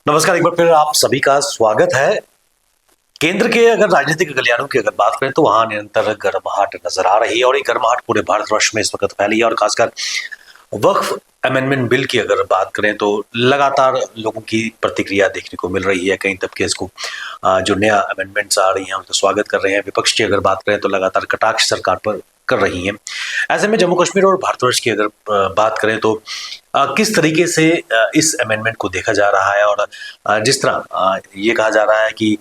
नमस्कार, एक बार फिर आप सभी का स्वागत है। केंद्र के अगर राजनीतिक गलियारों की अगर बात करें तो वहां निरंतर गर्माहट नजर आ रही है और ये गर्माहट पूरे भारतवर्ष में इस वक्त फैली है और खासकर वक्फ अमेंडमेंट बिल की अगर बात करें तो लगातार लोगों की प्रतिक्रिया देखने को मिल रही है। कई तबके इसको जो नया अमेंडमेंट्स आ रही हैं उनका स्वागत कर रहे हैं। विपक्ष की अगर बात करें तो लगातार कटाक्ष सरकार पर कर रही हैं। ऐसे में जम्मू कश्मीर और भारतवर्ष की अगर बात करें तो किस तरीके से इस अमेंडमेंट को देखा जा रहा है और जिस तरह ये कहा जा रहा है कि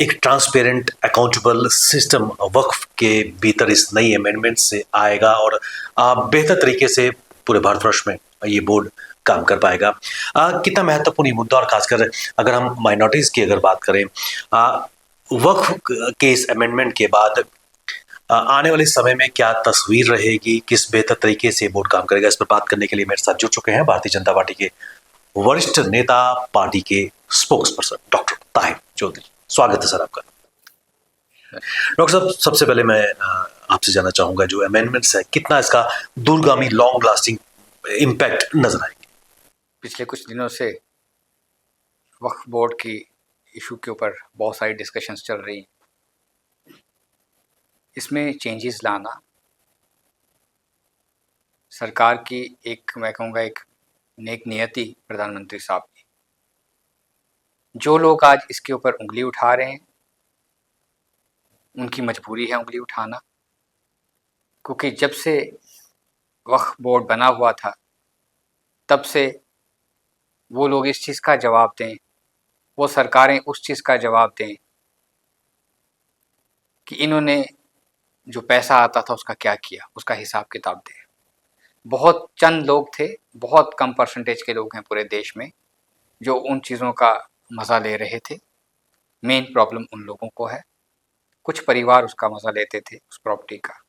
एक ट्रांसपेरेंट अकाउंटेबल सिस्टम वक्फ के भीतर इस नई अमेंडमेंट से आएगा और बेहतर तरीके से पूरे भारतवर्ष में ये बोर्ड काम कर पाएगा। कितना महत्वपूर्ण मुद्दा और खासकर अगर हम माइनॉरिटीज की अगर बात करें वक्फ के इस अमेंडमेंट के बाद आने वाले समय में क्या तस्वीर रहेगी, किस बेहतर तरीके से बोर्ड काम करेगा, इस पर बात करने के लिए मेरे साथ जुड़ चुके हैं भारतीय जनता पार्टी के वरिष्ठ नेता, पार्टी के spokesperson doctor Tahir Chaudhary. स्वागत है सर आपका। डॉक्टर साहब, सबसे पहले मैं आपसे जानना चाहूंगा जो अमेंडमेंट्स है कितना इसका दूरगामी लॉन्ग लास्टिंग इम्पैक्ट नजर आएंगे? पिछले कुछ दिनों से वक्फ बोर्ड की इशू के ऊपर बहुत सारी डिस्कशंस चल रही हैं। इसमें चेंजेस लाना सरकार की एक, मैं कहूँगा, एक नेक नियति प्रधानमंत्री साहब की। जो लोग आज इसके ऊपर उंगली उठा रहे हैं उनकी मजबूरी है उंगली उठाना, क्योंकि जब से वक्फ बोर्ड बना हुआ था तब से वो लोग इस चीज़ का जवाब दें, वो सरकारें उस चीज़ का जवाब दें कि इन्होंने जो पैसा आता था उसका क्या किया, उसका हिसाब किताब दें। बहुत चंद लोग थे, बहुत कम परसेंटेज के लोग हैं पूरे देश में जो उन चीज़ों का मज़ा ले रहे थे। मेन प्रॉब्लम उन लोगों को है। कुछ परिवार उसका मज़ा लेते थे उस प्रॉपर्टी का,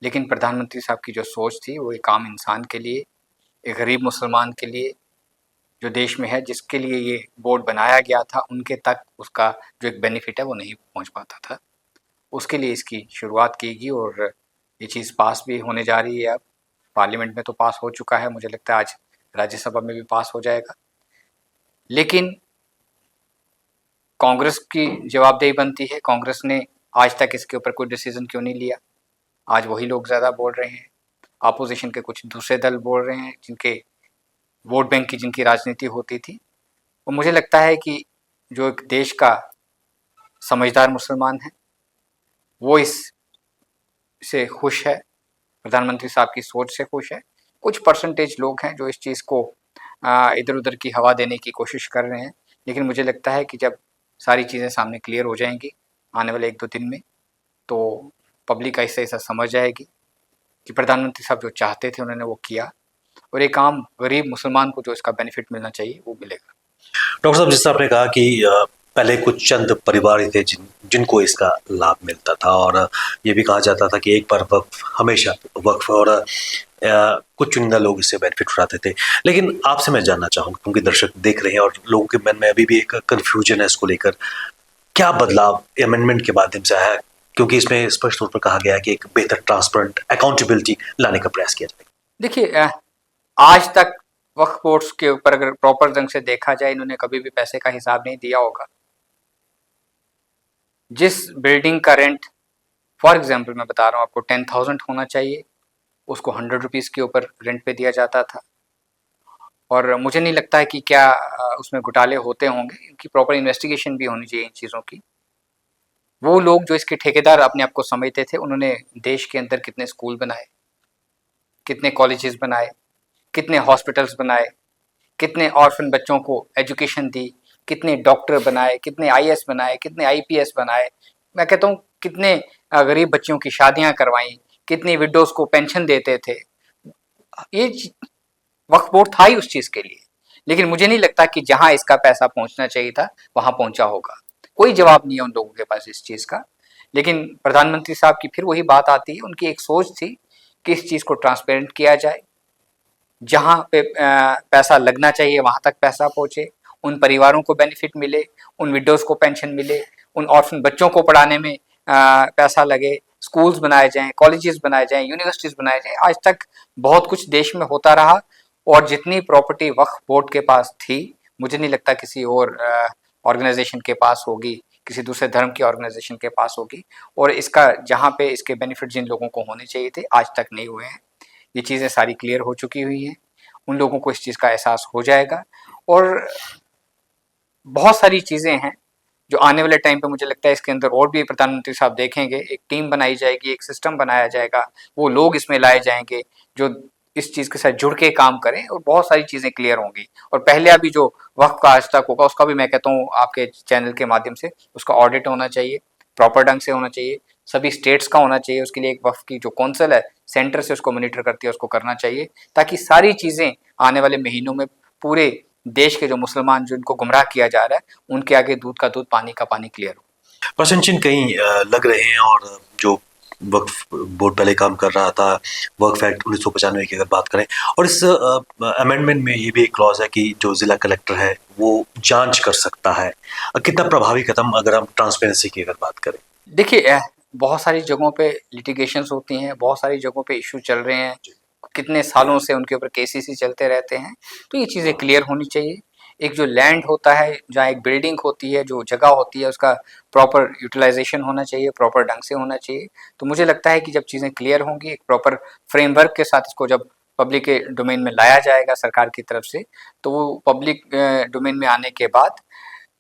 लेकिन प्रधानमंत्री साहब की जो सोच थी वो एक आम इंसान के लिए, एक गरीब मुसलमान के लिए जो देश में है, जिसके लिए ये बोर्ड बनाया गया था, उनके तक उसका जो एक बेनिफिट है वो नहीं पहुंच पाता था। उसके लिए इसकी शुरुआत की गई और ये चीज़ पास भी होने जा रही है। अब पार्लियामेंट में तो पास हो चुका है, मुझे लगता है आज राज्यसभा में भी पास हो जाएगा। लेकिन कांग्रेस की जवाबदेही बनती है। कांग्रेस ने आज तक इसके ऊपर कोई डिसीजन क्यों नहीं लिया? आज वही लोग ज़्यादा बोल रहे हैं। अपोजिशन के कुछ दूसरे दल बोल रहे हैं जिनके वोट बैंक की जिनकी राजनीति होती थी। और मुझे लगता है कि जो एक देश का समझदार मुसलमान है वो इस से खुश है, प्रधानमंत्री साहब की सोच से खुश है। कुछ परसेंटेज लोग हैं जो इस चीज़ को इधर उधर की हवा देने की कोशिश कर रहे हैं, लेकिन मुझे लगता है कि जब सारी चीज़ें सामने क्लियर हो जाएंगी आने वाले 1-2 दिन में, तो पब्लिक ऐसा ऐसा समझ जाएगी कि प्रधानमंत्री साहब जो चाहते थे उन्होंने वो किया और एक आम गरीब मुसलमान को जो इसका बेनिफिट मिलना चाहिए वो मिलेगा। डॉक्टर साहब, जिस तरह आपने कहा कि पहले कुछ चंद परिवार ही थे जिनको इसका लाभ मिलता था और ये भी कहा जाता था कि एक बार वक्फ हमेशा वक्फ और कुछ चुनिंदा लोग इससे बेनिफिट उठाते थे। लेकिन आपसे मैं जानना चाहूँगा, क्योंकि दर्शक देख रहे हैं और लोगों के मन में अभी भी एक कन्फ्यूजन है इसको लेकर, क्या बदलाव अमेंडमेंट के माध्यम से आया? क्योंकि इसमें स्पष्ट तौर पर कहा गया है कि एक बेहतर ट्रांसपेरेंट अकाउंटेबिलिटी लाने का प्रयास किया जाएगा। देखिए, आज तक वक्फ बोर्ड्स के ऊपर अगर प्रॉपर ढंग से देखा जाए, इन्होंने कभी भी पैसे का हिसाब नहीं दिया होगा। जिस बिल्डिंग का रेंट, फॉर एग्जाम्पल मैं बता रहा हूँ आपको, 10,000 होना चाहिए, उसको 100 रुपीज़ के ऊपर रेंट पे दिया जाता था। और मुझे नहीं लगता है कि क्या उसमें घोटाले होते होंगे। इनकी प्रॉपर इन्वेस्टिगेशन भी होनी चाहिए इन चीज़ों की। वो लोग जो इसके ठेकेदार अपने आप को समझते थे, उन्होंने देश के अंदर कितने स्कूल बनाए, कितने कॉलेजेस बनाए, कितने हॉस्पिटल्स बनाए, कितने ऑर्फन बच्चों को एजुकेशन दी, कितने डॉक्टर बनाए, कितने आईएएस बनाए, कितने आईपीएस बनाए। मैं कहता हूँ कितने गरीब बच्चों की शादियां करवाई, कितनी विडोज को पेंशन देते थे। ये वक्फ बोर्ड था ही उस चीज़ के लिए। लेकिन मुझे नहीं लगता कि जहां इसका पैसा पहुंचना चाहिए था वहां पहुंचा होगा। कोई जवाब नहीं है उन लोगों के पास इस चीज़ का। लेकिन प्रधानमंत्री साहब की फिर वही बात आती है, उनकी एक सोच थी कि इस चीज़ को ट्रांसपेरेंट किया जाए, जहाँ पे पैसा लगना चाहिए वहाँ तक पैसा पहुँचे, उन परिवारों को बेनिफिट मिले, उन विडोज़ को पेंशन मिले, उन ऑर्फन बच्चों को पढ़ाने में पैसा लगे, स्कूल्स बनाए जाएं, कॉलेजेस बनाए जाएं, यूनिवर्सिटीज़ बनाए जाएं। आज तक बहुत कुछ देश में होता रहा और जितनी प्रॉपर्टी वक्फ बोर्ड के पास थी मुझे नहीं लगता किसी और ऑर्गेनाइजेशन के पास होगी, किसी दूसरे धर्म की ऑर्गेनाइजेशन के पास होगी। और इसका जहाँ पे इसके बेनिफिट जिन लोगों को होने चाहिए थे आज तक नहीं हुए हैं, ये चीज़ें सारी क्लियर हो चुकी हुई हैं। उन लोगों को इस चीज़ का एहसास हो जाएगा और बहुत सारी चीज़ें हैं जो आने वाले टाइम पे मुझे लगता है इसके अंदर और भी प्रधानमंत्री साहब देखेंगे, एक टीम बनाई जाएगी, एक सिस्टम बनाया जाएगा, वो लोग इसमें लाए जाएंगे जो इस चीज़ के साथ जुड़ के काम करें और बहुत सारी चीज़ें क्लियर होंगी। और पहले अभी जो वक्फ का आज तक होगा उसका भी मैं कहता हूँ आपके चैनल के माध्यम से उसका ऑडिट होना चाहिए, प्रॉपर ढंग से होना चाहिए, सभी स्टेट्स का होना चाहिए। उसके लिए एक वक्फ की जो कौंसिल है सेंटर से उसको मॉनिटर करती है उसको करना चाहिए, ताकि सारी चीज़ें आने वाले महीनों में पूरे देश के जो मुसलमान जिनको गुमराह किया जा रहा है उनके आगे दूध का दूध पानी का पानी क्लियर हो। प्रश्न चिन्ह कहीं लग रहे हैं। और जो वक्फ बोर्ड पहले काम कर रहा था, वक्फ एक्ट 1995 की अगर बात करें, और इस अमेंडमेंट में ये भी एक क्लॉज है कि जो जिला कलेक्टर है वो जांच कर सकता है। कितना प्रभावी कदम अगर हम ट्रांसपेरेंसी की अगर बात करें? देखिए बहुत सारी जगहों पे लिटिगेशंस होती हैं, बहुत सारी जगहों पे इशू चल रहे हैं, कितने सालों से उनके ऊपर केसेस ही चलते रहते हैं, तो ये चीज़ें क्लियर होनी चाहिए। एक जो लैंड होता है, जहाँ एक बिल्डिंग होती है, जो जगह होती है, उसका प्रॉपर यूटिलाइजेशन होना चाहिए, प्रॉपर ढंग से होना चाहिए। तो मुझे लगता है कि जब चीज़ें क्लियर होंगी, एक प्रॉपर फ्रेमवर्क के साथ इसको जब पब्लिक के डोमेन में लाया जाएगा सरकार की तरफ से, तो वो पब्लिक डोमेन में आने के बाद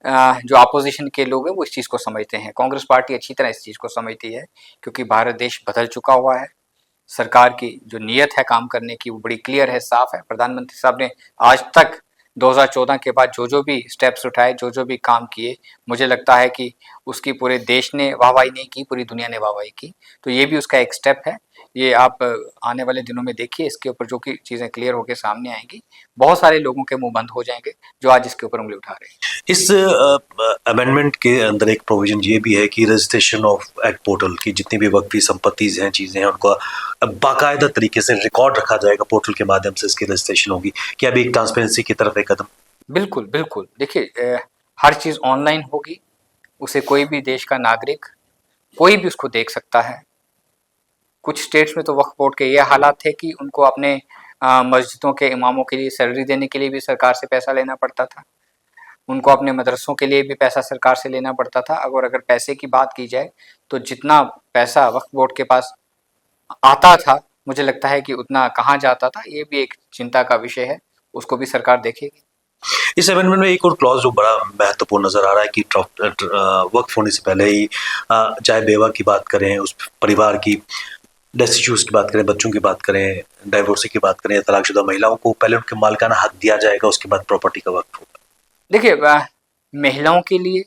जो अपोजिशन के लोग हैं वो इस चीज़ को समझते हैं। कांग्रेस पार्टी अच्छी तरह इस चीज़ को समझती है, क्योंकि भारत देश बदल चुका हुआ है। सरकार की जो नीयत है काम करने की वो बड़ी क्लियर है, साफ है। प्रधानमंत्री साहब ने आज तक 2014 के बाद जो भी स्टेप्स उठाए, जो भी काम किए, मुझे लगता है कि उसकी पूरे देश ने वाहवाही नहीं की, पूरी दुनिया ने वाहवाही की। तो ये भी उसका एक स्टेप है। ये आप आने वाले दिनों में देखिए, इसके ऊपर जो कि चीज़ें क्लियर होकर सामने आएंगी, बहुत सारे लोगों के मुंह बंद हो जाएंगे जो आज इसके ऊपर उंगली उठा रहे हैं। इस अमेंडमेंट के अंदर एक प्रोविजन ये भी है कि रजिस्ट्रेशन ऑफ एक्ट पोर्टल की जितनी भी वक्फी संपत्तिज हैं, चीज़ें हैं, उनका बाकायदा तरीके से रिकॉर्ड रखा जाएगा, पोर्टल के माध्यम से इसकी रजिस्ट्रेशन होगी। क्या अभी एक ट्रांसपेरेंसी की तरफ एक कदम? बिल्कुल, बिल्कुल। देखिए हर चीज़ ऑनलाइन होगी, उसे कोई भी देश का नागरिक, कोई भी उसको देख सकता है। कुछ स्टेट्स में तो वक्फ बोर्ड के ये हालात थे कि उनको अपने मस्जिदों के इमामों के लिए सैलरी देने के लिए भी सरकार से पैसा लेना पड़ता था। उनको अपने मदरसों के लिए भी पैसा सरकार से लेना पड़ता था। अगर पैसे की बात की जाए तो जितना पैसा वक्फ बोर्ड के पास आता था, मुझे लगता है कि उतना कहाँ जाता था, ये भी एक चिंता का विषय है, उसको भी सरकार देखेगी। इस अमेंडमेंट में एक और क्लॉज जो बड़ा महत्वपूर्ण नजर आ रहा है कि वक्फ होने से पहले ही चाहे बेवा की बात करें, उस परिवार की डेस्टिट्यूट्स की बात करें, बच्चों की बात करें, डाइवोर्सी की बात करें, तलाकशुदा महिलाओं को पहले उनके मालिकाना हक दिया जाएगा, उसके बाद प्रॉपर्टी का वक्फ होगा। देखिए महिलाओं के लिए,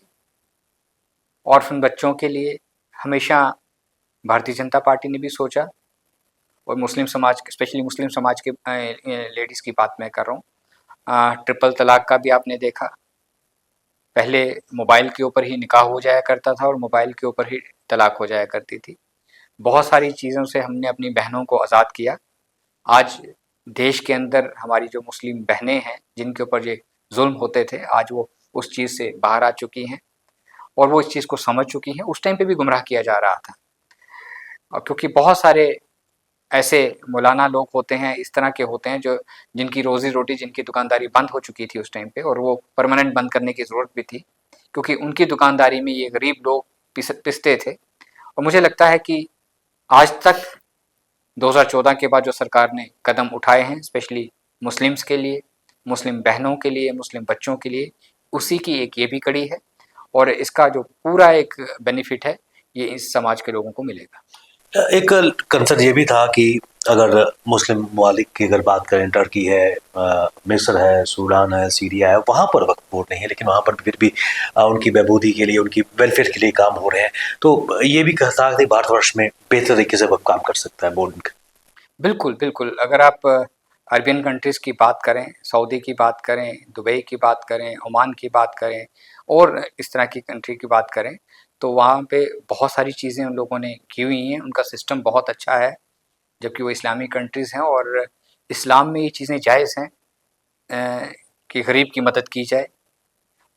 ऑर्फन बच्चों के लिए हमेशा भारतीय जनता पार्टी ने भी सोचा, और मुस्लिम समाज, स्पेशली मुस्लिम समाज के लेडीज़ की बात मैं कर रहा हूँ। ट्रिपल तलाक का भी आपने देखा, पहले मोबाइल के ऊपर ही निकाह हो जाया करता था और मोबाइल के ऊपर ही तलाक हो जाया करती थी। बहुत सारी चीज़ों से हमने अपनी बहनों को आज़ाद किया। आज देश के अंदर हमारी जो मुस्लिम बहनें हैं जिनके ऊपर ये जुल्म होते थे, आज वो उस चीज़ से बाहर आ चुकी हैं और वो इस चीज़ को समझ चुकी हैं। उस टाइम पे भी गुमराह किया जा रहा था, और क्योंकि बहुत सारे ऐसे मौलाना लोग होते हैं, इस तरह के होते हैं, जो जिनकी रोज़ी रोटी, जिनकी दुकानदारी बंद हो चुकी थी उस टाइम पे, और वो परमानेंट बंद करने की ज़रूरत भी थी, क्योंकि उनकी दुकानदारी में ये गरीब लोग पिसते थे। और मुझे लगता है कि आज तक 2014 के बाद जो सरकार ने कदम उठाए हैं, स्पेशली मुस्लिम्स के लिए, मुस्लिम बहनों के लिए, मुस्लिम बच्चों के लिए, उसी की एक ये भी कड़ी है, और इसका जो पूरा एक बेनिफिट है ये इस समाज के लोगों को मिलेगा। एक कंसर्न ये भी था कि अगर मुस्लिम ममालिक की अगर बात करें, टर्की है, मिस्र है, सूडान है, सीरिया है, वहाँ पर वक्फ बोर्ड नहीं है, लेकिन वहाँ पर फिर भी उनकी बहबूदी के लिए, उनकी वेलफेयर के लिए काम हो रहे हैं। तो ये भी कह सकते हैं भारतवर्ष में बेहतर तरीके से वक्फ काम कर सकता है बोर्ड का। बिल्कुल, बिल्कुल। अगर आप अरबियन कंट्रीज़ की बात करें, सऊदी की बात करें, दुबई की बात करें, ओमान की बात करें और इस तरह की कंट्री की बात करें, तो वहाँ पे बहुत सारी चीज़ें उन लोगों ने की हुई हैं, उनका सिस्टम बहुत अच्छा है, जबकि वो इस्लामिक कंट्रीज़ हैं और इस्लाम में ये चीज़ें जायज़ हैं कि गरीब की मदद की जाए।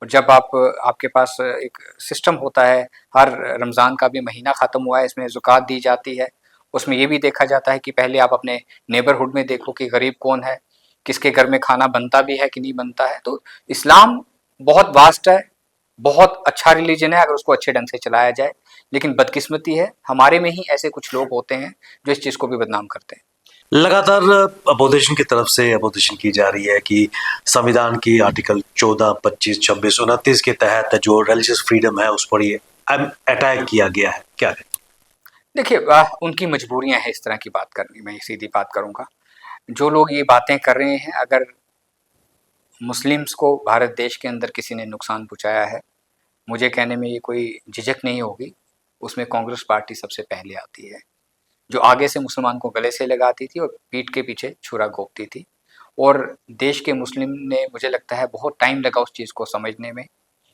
और जब आपके पास एक सिस्टम होता है, हर रमज़ान का भी महीना ख़त्म हुआ है, इसमें ज़कात दी जाती है, उसमें ये भी देखा जाता है कि पहले आप अपने नेबरहुड में देखो कि गरीब कौन है, किसके घर में खाना बनता भी है कि नहीं बनता है। तो इस्लाम बहुत वास्ट है, बहुत अच्छा रिलीजन है अगर उसको अच्छे ढंग से चलाया जाए, लेकिन बदकिस्मती है हमारे में ही ऐसे कुछ लोग होते हैं जो इस चीज़ को भी बदनाम करते हैं। लगातार अपोजिशन की तरफ से अपोजिशन की जा रही है कि संविधान की आर्टिकल 14, 25, 26, 29 के तहत जो रिलीजियस फ्रीडम है उस पर ये अटैक किया गया है, क्या है? देखिए उनकी मजबूरियां हैं इस तरह की बात करनी, मैं सीधी बात करूंगा। जो लोग ये बातें कर रहे हैं, अगर मुस्लिम्स को भारत देश के अंदर किसी ने नुकसान पहुंचाया है, मुझे कहने में ये कोई झिझक नहीं होगी, उसमें कांग्रेस पार्टी सबसे पहले आती है, जो आगे से मुसलमान को गले से लगाती थी और पीठ के पीछे छुरा घोंपती थी। और देश के मुस्लिम ने, मुझे लगता है, बहुत टाइम लगा उस चीज़ को समझने में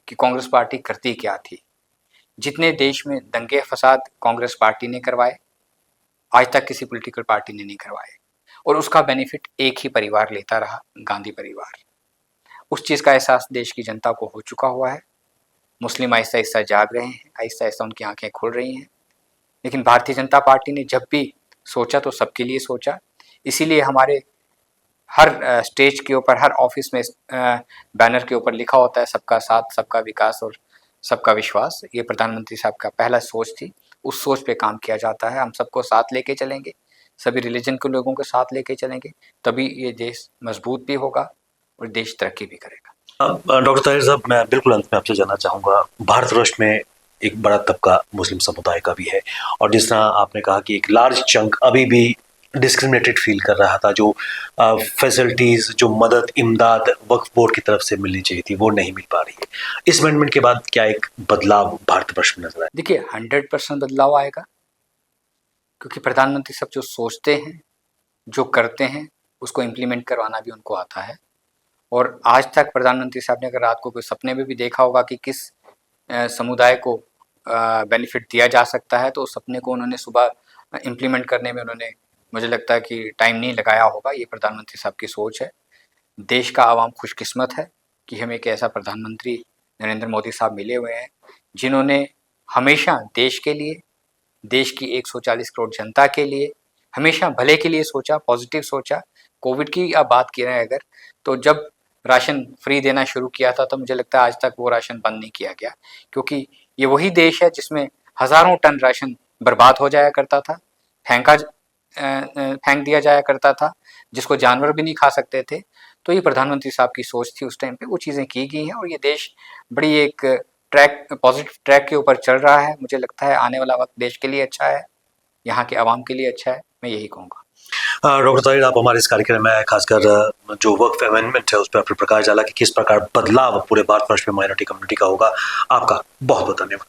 कि कांग्रेस पार्टी करती क्या थी। जितने देश में दंगे फसाद कांग्रेस पार्टी ने करवाए, आज तक किसी पॉलिटिकल पार्टी ने नहीं करवाए, और उसका बेनिफिट एक ही परिवार लेता रहा, गांधी परिवार। उस चीज़ का एहसास देश की जनता को हो चुका हुआ है। मुस्लिम आहिस्ता आहिस्ता जाग रहे हैं, आहिस्ता आहिस्ता उनकी आंखें खुल रही हैं। लेकिन भारतीय जनता पार्टी ने जब भी सोचा तो सबके लिए सोचा, इसीलिए हमारे हर स्टेज के ऊपर, हर ऑफिस में बैनर के ऊपर लिखा होता है सबका साथ, सबका विकास और सबका विश्वास। ये प्रधानमंत्री साहब का पहला सोच थी, उस सोच पे काम किया जाता है। हम सबको साथ लेके चलेंगे, सभी रिलीजन के लोगों को साथ लेके चलेंगे, तभी ये देश मजबूत भी होगा और देश तरक्की भी करेगा। डॉक्टर ताहिर साहब, मैं बिल्कुल अंत में आपसे जानना चाहूँगा, भारतवर्ष में एक बड़ा तबका मुस्लिम समुदाय का भी है, और जिस तरह आपने कहा कि एक लार्ज चंक अभी भी डिस्क्रिमिनेटेड फील कर रहा था, जो फैसिलिटीज़, जो मदद, इमदाद वक्फ बोर्ड की तरफ से मिलनी चाहिए थी, वो नहीं मिल पा रही है। इस अमेंडमेंट के बाद क्या एक बदलाव भारतवर्ष में नजर आया? देखिए 100% बदलाव आएगा, क्योंकि प्रधानमंत्री साहब जो सोचते हैं, जो करते हैं, उसको इम्प्लीमेंट करवाना भी उनको आता है। और आज तक प्रधानमंत्री साहब ने अगर रात को कोई सपने में भी देखा होगा कि किस समुदाय को बेनिफिट दिया जा सकता है, तो उस सपने को उन्होंने सुबह इम्प्लीमेंट करने में उन्होंने, मुझे लगता है कि टाइम नहीं लगाया होगा। ये प्रधानमंत्री साहब की सोच है। देश का आवाम खुशकिस्मत है कि हमें एक ऐसा प्रधानमंत्री नरेंद्र मोदी साहब मिले हुए हैं, जिन्होंने हमेशा देश के लिए, देश की 140 करोड़ जनता के लिए हमेशा भले के लिए सोचा, पॉजिटिव सोचा। कोविड की आप बात की रहे हैं अगर, तो जब राशन फ्री देना शुरू किया था, तो मुझे लगता है आज तक वो राशन बंद नहीं किया गया, क्योंकि ये वही देश है जिसमें हज़ारों टन राशन बर्बाद हो जाया करता था, फेंक दिया जाया करता था, जिसको जानवर भी नहीं खा सकते थे। तो ये प्रधानमंत्री साहब की सोच थी उस टाइम पे, वो चीज़ें की गई हैं और ये देश बड़ी एक पॉजिटिव ट्रैक के ऊपर चल रहा है। मुझे लगता है आने वाला वक्त देश के लिए अच्छा है, यहाँ के आवाम के लिए अच्छा है, मैं यही कहूँगा। डॉक्टर ताहिर, आप हमारे इस कार्यक्रम में खासकर जो वक्फ अमेंडमेंट है उस पर आपने प्रकाश डाला कि किस प्रकार बदलाव पूरे भारतवर्ष में माइनॉरिटी कम्युनिटी का होगा। आपका बहुत बहुत धन्यवाद।